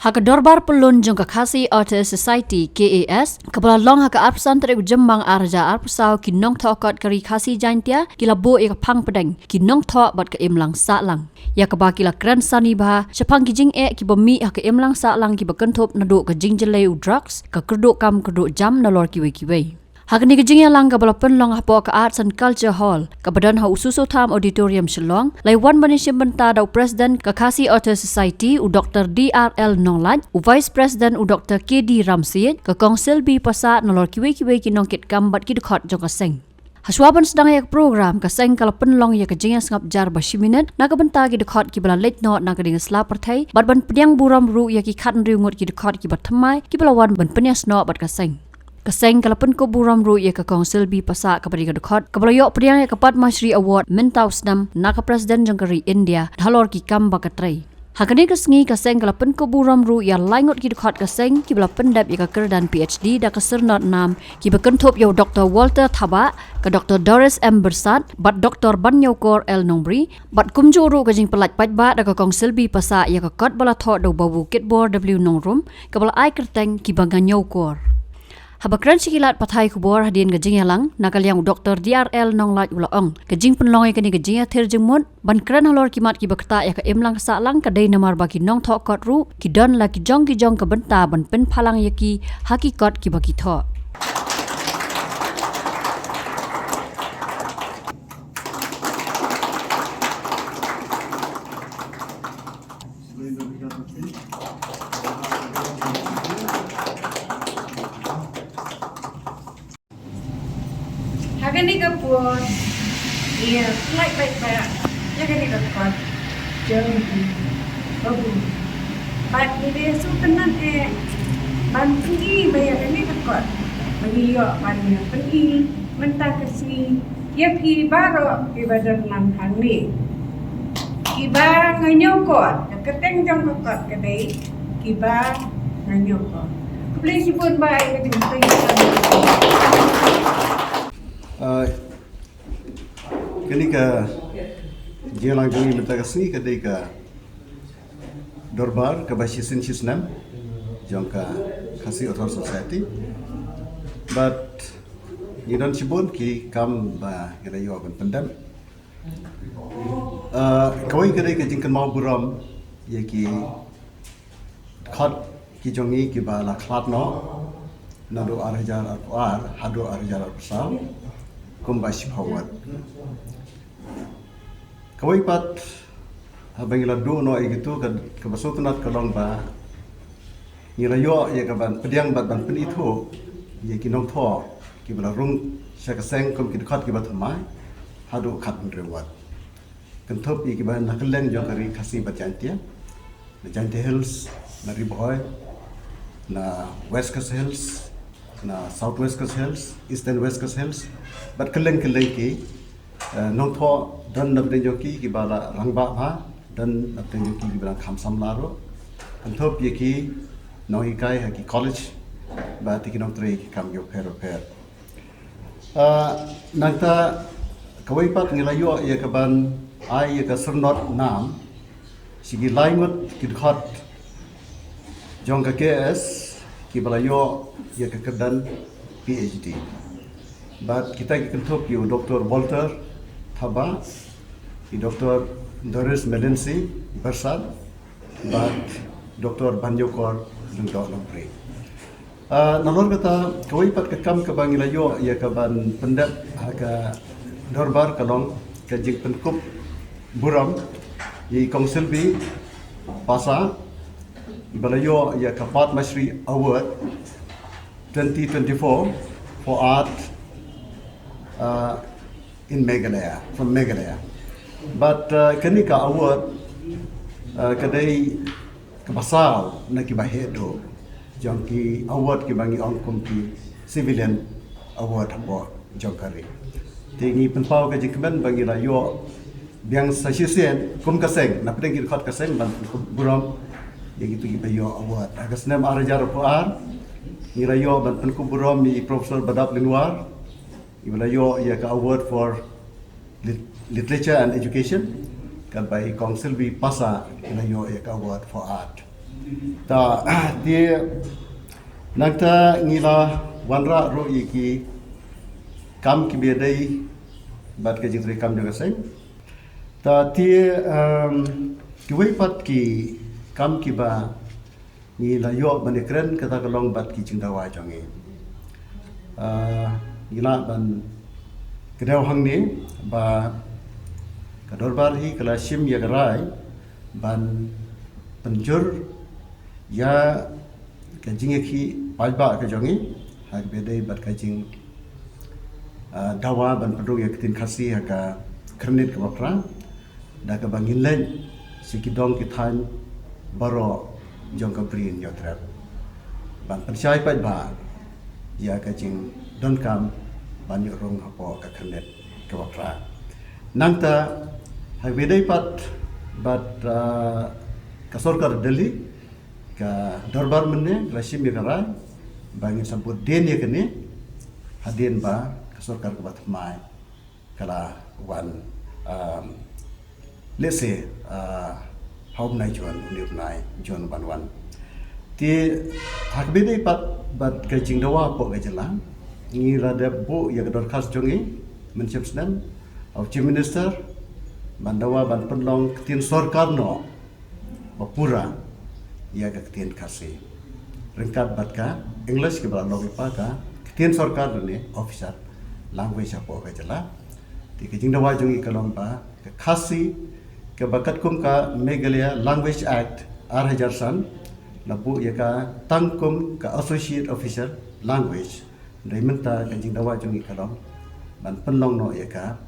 Haka dorbar pelun jong Khasi Artist Society KAS kepala long haka arpsan tere jembang arja arpsau kinong thokot kari khasi jaintia kila bo e phang pedeng kinong tho bat ka imlang sa lang ya ka ba kila kran sani ba chapang kijing e ki bomi haka imlang sa lang ki bakenthop nado ka jingjele u drugs ka kerdo kam kerdo jam na lor kiwe kiwe Hakni kejingnya lang ka balapan long hapo ka Arts and Culture Hall ka badan ha ususo tham auditorium Shillong lai wan manishin benta daw President ka Khasi Artist Society u Dr. DRL Nonglat u Vice President u Dr. KD Ramsit ka Council B pasa nolor kiwe kinong kit kambat kidkhot jong ka seng Haswaban sedang yak program ka seng kalapan long ya kejingnya sengap jar ba shiminit na ka benta kidkhot ki bala late note na ka ding sla partai bat ban pediang buram ru ya ki khat riungot kidkhot ki bat thamai ki bala wan ban penyas no bat ka seng Kaseng kalapan ko buram ru ya ka Council B pasa ka padi ka dekhot ka balayo priang ya ka Padma Shri Award Mintaus nam na ka President jangkari India dhalor ki kam ba ka trai Hakani kasngi kaseng kalapan ko buram ru ya laingot ki dekhot kaseng ki bala pendap ya ka kerdan PhD da ka sernot nam ki bakenthop yo Dr. Walter Thaba ka Dr. Doris M Bersat bat Dr. Banyokor L Nongbri bat kumjuru ka jing pelaj pajba da ka Council B pasa ya ka kot bala tho do babu kitbor W Nongrum ka bala ai kerteng ki banganyokor Habakran sikilat pathai kubor hadin gajing yalang nakaliang Dr. DRL Nonglat ulaong gajing penlongai kani gajing ya thir jengmon ban kran halor kimat ki bakta ya ka imlang sa lang ka dei namar baki nong tho kot ru ki don la ki jong ka benta ban pen phalang yaki hakikot ki baki tho Hagan ni kapur, iya, baik, ya kan ni kapur, jauh, babu, bat dia sukanan bantu bayar ni kapur, bagi yo banyak pergi, mentah kasih, ya pergi baru di badan enam hari, kiba nganyokot, keteng jang kapur kedai, kiba nganyokot, boleh sebut baik ke jumpa Kini ka jelang jangi minta kasih kadai ka dorbar ka basisin sisnam jong ka Khasi Artist Society but you don't sibun ki kam ba kira yo ban pendam kawai kadai ka jingkan mau buram ye ki khat ki jongi ki ba la khat no nado arhajar ar hado arhajar besar kumbashi forward kawai pat habangila do no igitu ka basutnat kalong ba nirayo ya ka ban pediang bat ban peni tho ye kinong tho ki bala rung sakaseng kum ki khat ki bat mai hadu khat rewat kan thop ki ban nakaleng jo kari khasi bajantia na Jantia Hills na Riboy na West Coast Hills na South West Coast Hills Eastern West Coast Hills but keleng ki nong tho dan nabde joki ki bala rangba ha dan nabde joki ki bala khamsam laro kanthop ye ki noi kai ha ki college ba ti ki nong tre ki kam yo per nangta kawai pat ngilayo ye ka ban ai ye ka sernot nam sigi laingot ki khat jong ka KS ki bala yo ye ka kedan PhD but kita kenthop you Dr. Walter Thaba, Dr. Doris Melensi Bersat, but Dr. Banyokor Lungdok Lompri. Nalor kata kawai pat kekam ke bangilayo ia ke ban pendap ke dorbar kalong ke jing penkup buram i Council B pasa balayo ia ke Padma Shri Award 2024 for art in Meghalaya, from Meghalaya. But kanika award kadai kabasal na kibahedo jong ki award ki bangi ongkum ki civilian award bo jong kari. Tingi penpau ka jikben bangi layo biang sasisen kum kaseng na pedeng ki khot kaseng ban buram yang itu ki bayo award. Agas nam arajar po ar ni rayo ban penku buram ni Profesor Badap Linwar Ibalayo ia ka award for literature and education kan by Council B pasa ilayo ia ka award for art ta dia nangta ngila wanra ro iki kam ki bedai bat ke jingri kam jaga sai ta dia ki wei pat ki kam ki ba ngila yo banekren kata kalong bat ki jingdawa jange ngila ban kedau hang ni ba kadorbar hi kala sim ya garai ban penjur ya kajing ki palba ka jange hak bedai bat kajing dawa ban pedung ya ketin khasi haka kernit ka bapra da ka bangin len sikidong ki than baro jong ka brin yo trap ban percaya pat ba ya kajing don kam ban yo rong hapo ka kernit ka bapra nangta hak bedai pat bat ka sorkar Delhi ka darbar menne rasim ya karai bangin samput den ya kene hadin ba ka sorkar ka bat mai kala wan let's say how nai juan uniuk nai juan ban wan ti hak bedai pat bat ka jingdawa po ka jela ngi rada bu ya ka khas jongi mencepsnan of chief minister bandawa ban penlong ketin sorkar no bapura ya ka ketin khasi rengkat bat ka english ke bala logi pa ka ketin sorkar ne officer language apo ka jela ti ke jingdawa jongi kalong pa ka khasi ke bakat kum ka Meghalaya Language Act 2000 san labu ya ka tangkum ka associate officer language reimenta ka jingdawa jongi kalong ban penlong no ya ka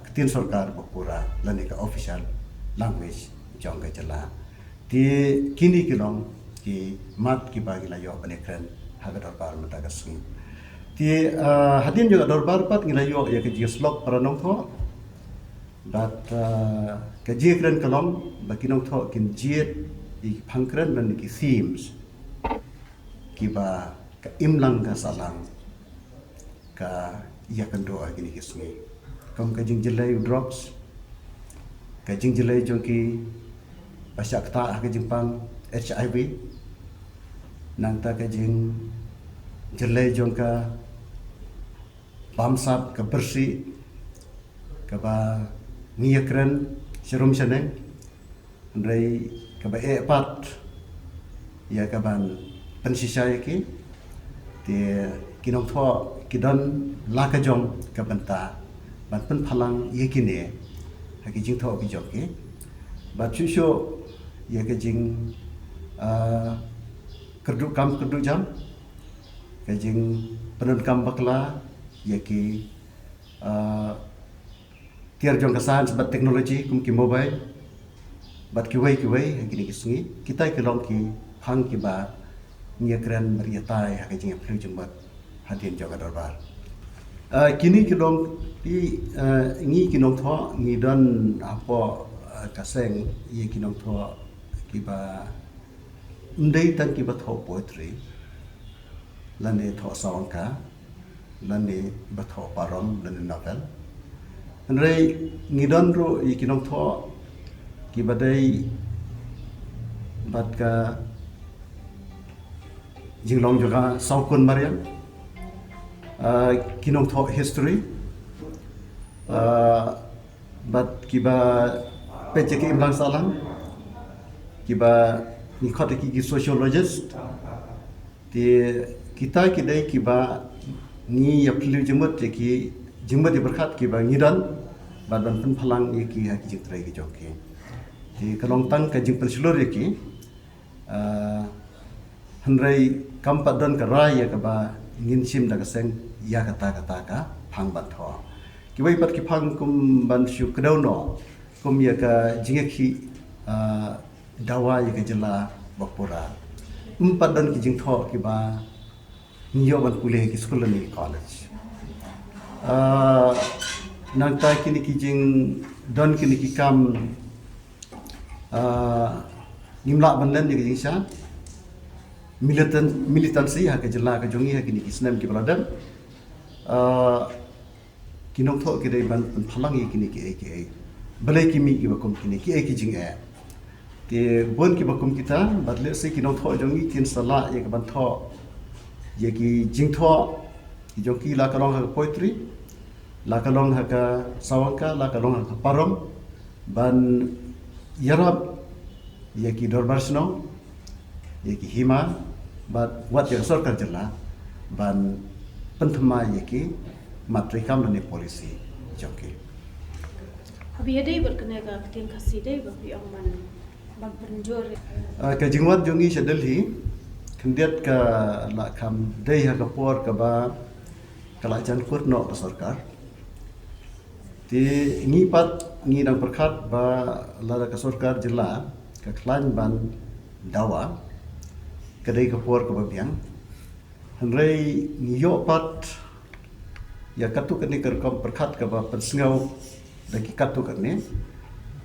ketin sorkar bapura lani ka official language jong ka jela ti kini kilong ki mat ki bagi la yo banekren haga dorbar mata ka sing ti hadin juga dorbar pat ngila yo ya ke jislok paranong tho dat ke jikren kalong bakinong tho kin jiet i phangkren ban ki themes ki ba ka imlang ka salang ka ya kendo agini kismi kom ka jing jelai drops ka jing jelai jongki pasyak ta ka jing pang HIV nang ta ka jing jelai jongka bamsap ka bersih ka ba ngiyakren serum seneng ndai ka ba epat ya ka ban pensisai ki ti kinong tho kidan laka jong ka banta ban pen phalang yekine haki jing tho bi jok ki ba chu sho ya ka jing kerdu kam kerdu jam ka jing penun kam bakla ya ki tiar jong kasan sebat teknologi kum ki mobile bat ki wei haki ni kisungi kita ki long ki phang ki ba ngia kren mariatai haki jing aplu jong bat hadin jong darbar kini kilong di ngi kinong tho ngi don apo kaseng ye kinong tho kiba undai tan kiba tho poetry lane tho songka lane ba tho parom lane novel andrei ngi don ro ye kinong tho kiba dai bat ka jinglong juga saukun mariam kinong tho history but kiba pecek imlang salang kiba ni khot ki sociologist ti kita kidai kiba ni yaplu jemut ki jemut di berkat kiba ngidan badan pen phalang ki ha ki jitrai ki joki ti kalong tang ka jing pensulur ki hanrai kampat don ka rai ya ka ba ngin sim da ka seng ya kata ka phang bat tho ki wei pat ki phang kum ban shu kdau no kum ya ka jinge ki dawa ya ka jela bapura pat don ki jing tho ki ba nyo ban kule ki school ni college nang ta ki ki jing don ki ki kam nimla ban len ni ki jing sha militansi ha ka jela ka jongi ha ki ni snam ki baladan kinong tho ki dai ban phalang ki ni ki balai ki mi ki bakom ki ni ki jing Ti bun ki bakum kita badle se ki nong tho jongi tin sala ye ka ban tho ye ki jing tho jong ki la kalong ha poetry la kalong ha ka sawangka la kalong ha ka parom ban yarab ye ki dorbar sno ye ki hima bat wat ye sarkar jala ban penthma ye ki matrikam ne polisi jongki Habis ada berkenega keting kasih deh babi orang ban penjor. Ka jingwat jongi sa Delhi kendiat ka la kam dei ha kapor ka ba kala jan kur no ka sarkar ti ngi pat ngi nang perkhat ba la ka sarkar jila ka klan ban dawa ka dei kapor ka ba biang hanrei ngi yo pat ya katu kani ka kam perkhat ka ba pensngau daki katu kani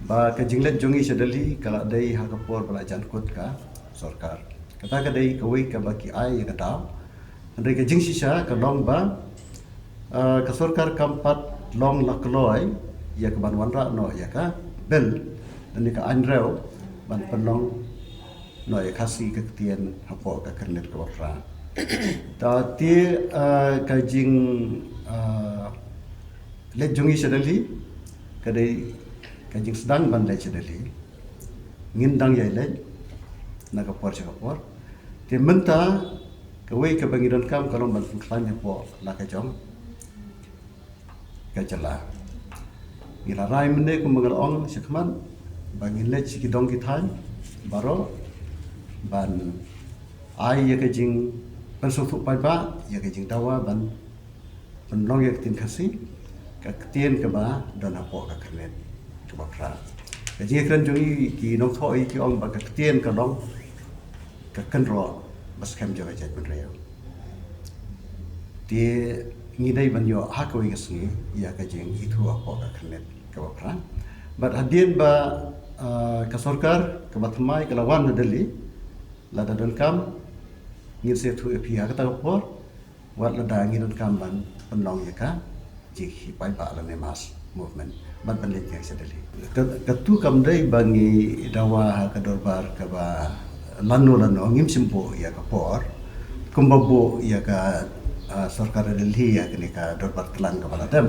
ba ka jinglet jongi sa Delhi kala dei ha kapor bala jan kut ka sarkar kata ka dei ka wei ka ba ki ai ya kata andai ka jingsi sha ka long ba ka sarkar kampat long la kloi ya ka ban wanra no ya ka bel dan ka anreu ban penong no ya kasi ka tien hapo ka kernet ka wafra ta ti ka jing let jongi sa Delhi kadai kajing sedang bandai cedeli ngindang yai le na kapor cakapor ti menta kawai ke bangiran kam kalau ban klan po la ka jong ka jala ila rai mende ko mangal ong sikman bangin le ki dong ki than baro ban ai ya kajing ban su thu pai ba ya kajing dawa ban penong ya tin khasi ka tien ka ba don hapo ka kernet ka bakra ka ji kran jongi ki nong thoi ki ong ba ka tien ka dong ka kan ro bas kam jo ja ben reo ti ngi dai ban yo ha ko ngi sni ya ka jing i thu hapo ka kernet ka bakra but hadien ba ka sarkar ka batmai ka lawan na Delhi la da don kam ngi se thu pi ha ka ta por wat la da ngi don kam ban penong ya ka ji hipai ba la mas movement ban penlit yang sedeli katu kam dai bangi dawa ka dorbar ka ba lanu ngim simpo ya ka por kumbabu ya ka sarkar Delhi ya kini ka dorbar telan ka baladam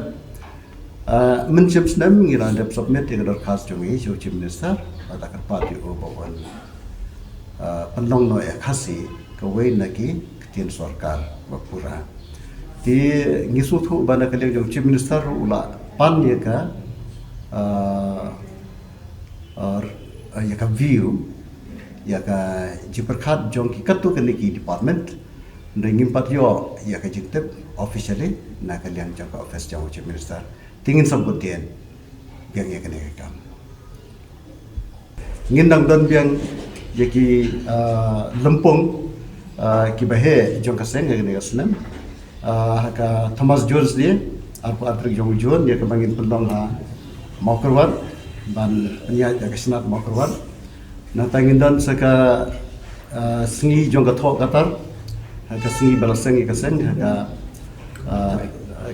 mencim snam ngira dap submit ya dor khas jongi so chief minister pada ka party o bawan penlong no ya khasi ka wei naki ketien sarkar bapura ti ngisu thu bana kali jong chief minister ula pan ye ka or ya ka view ya ka jiperkhat jong ki katu kani ki department ringim pat yo ya ka jiktep officially na kalian jong ka office jong chief minister tingin sambutien biang ya kani ka ngindang don biang ye ki lempung ki bahe jong ka seng kani ka senam ka Thomas Jones dia arpo atrik jong John dia kebangin pendong ha mau keluar ban penyak ka senat mau keluar na tangin dan saka sengi jong ka thok katar ka sengi balaseng ka seng ka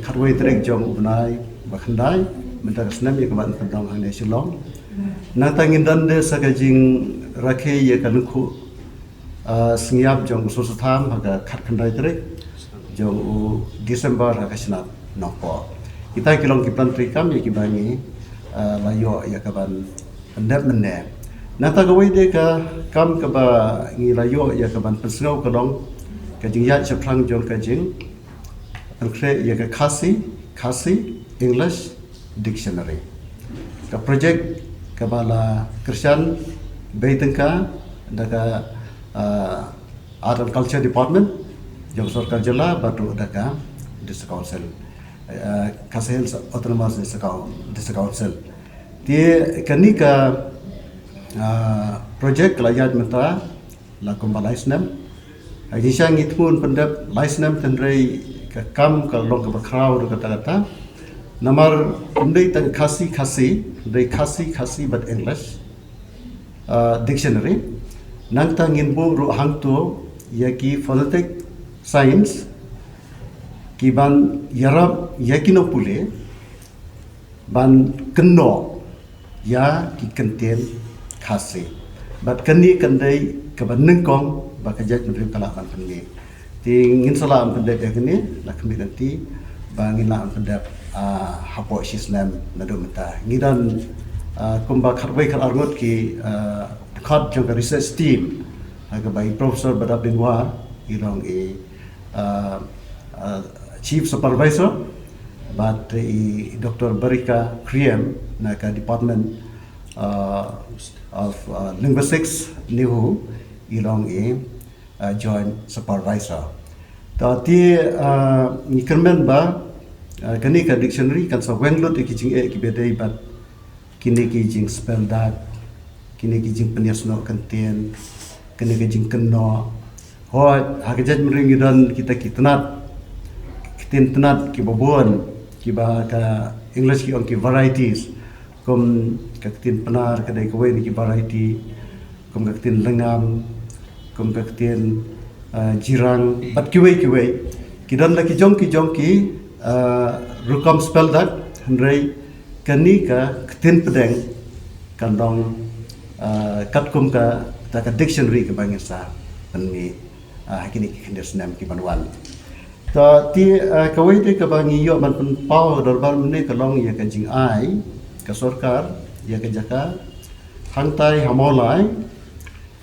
khatwei trek jong ubnai bakhandai menta ka senam ye ka ban pendong hang ne silong na tangin dan de saka jing rakhe ye ka nukhu sengiap jong susutham ha khat khandai trek jong Desember hakasna nopo kita kilong ki plantri kam ye ki bangi layo ya ka ban ndap menne nata ka wei de ka kam ka ba ngi layo ya ka ban pensngau ka dong ka jing ya chaprang jong ka jing angkre ya ka khasi English dictionary ka project ka bala Christian beitengka da ka art and culture department jong sarkar jala batu daka district council kasel autonomous district council tie kani ka project layat menta la kumbalaisnam ai sang itpun pendap laisnam tenrei ka kam ka long ka bakrau ka kata namar undai tan khasi but English dictionary nang tangin bu ru hangtu yaki phonetic science ki ban yarab yakino pule ban keno ya ki kenten khase bat kani kandai kaban nengkong ba kajat menerima kalaban pengi ti ngin salam pendek kini la kami nanti ba ngina pendek hapo Islam nado mata ngidan kumba kharbai khar arngot ki khat jong research team aga bai professor badab binwa ilong chief supervisor but Dr. Barika Kriem na ka department of linguistics nihu ilong joint supervisor tati ni kermen ba kani ka dictionary kan sa wenglut ki jing ki bedai bat kini ki jing spell that kini ki jing peniasno kantien kini ki jing kenno ho hakajat mering dan kita kitnat kitin tenat ki babon ki ba ka English ki on ki varieties kom kaktin penar kadai kawai ni ki variety kom kaktin lengam kom kaktin jirang bat kiwai kidan la ki jong ki rukam spell that hendrai kani ka kaktin pedeng kandong katkum ka ta ka dictionary ka bangsa penmi hakini ki kendes nam ki banwan ta ti kawai te ka bangi yo man pun pau dorbar mene ka long ya ka jing ai ka sarkar ya ka jaka hangtai hamolai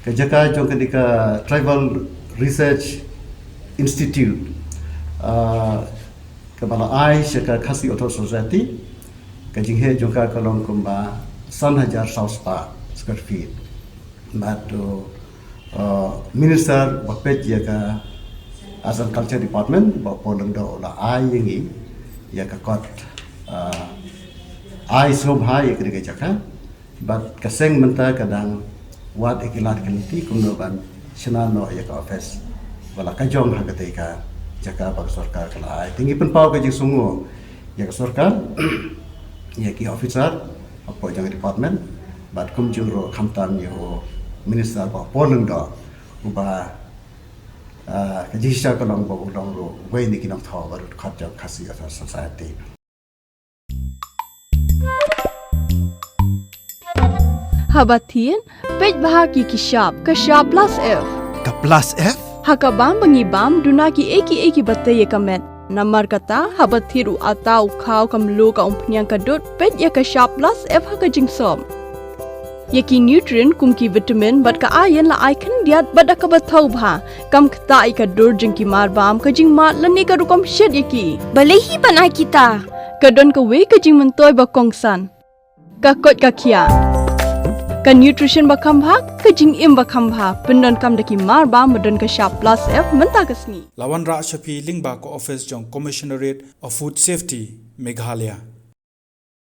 ka jaka jong ka tribal research institute ka bala ai ka khasi auto society ka jing he jong ka long kumba 1000 south square feet matu minister bapet ya ka as a culture department ba polong do la ai yangi ya ka kot ai sob hai ke jaka but kaseng menta kadang wat ikilat keliti kumno ban senano ya ka office wala ka jong ha ka jaka bag sarkar kala ai tinggi pen pau ka jing sungu ya ka sarkar ya ki officer apo jang department but kum juro khamtam yo minister ba polong do uba kajisha kalong bo ulong ro wei ni kinam thaw barut khat jang khasi asa society Habatin pej bahagi kishap kashap plus F Ka plus F? hakabam bangibam dunaki eki bataye kamet namar kata habathiru atau khaw kamlu ka umpnyang kadut pej ya kashap plus F haka jingsom yaki nutrient kumki vitamin bat ka ayan la icon diat bada ka bathau bha kam khta ai ka dur jingki marbam ka jing mat lani ka rukom shed yaki balehi banai kita kadon ka we ka jing mentoy ba kongsan ka kot ka khia ka nutrition ba khambha ka jing im ba khambha pendon kam daki marbam madon ka sharp plus F menta kasni Lawan Ra Shafi Lingba ko office jong Commissionerate of Food Safety Meghalaya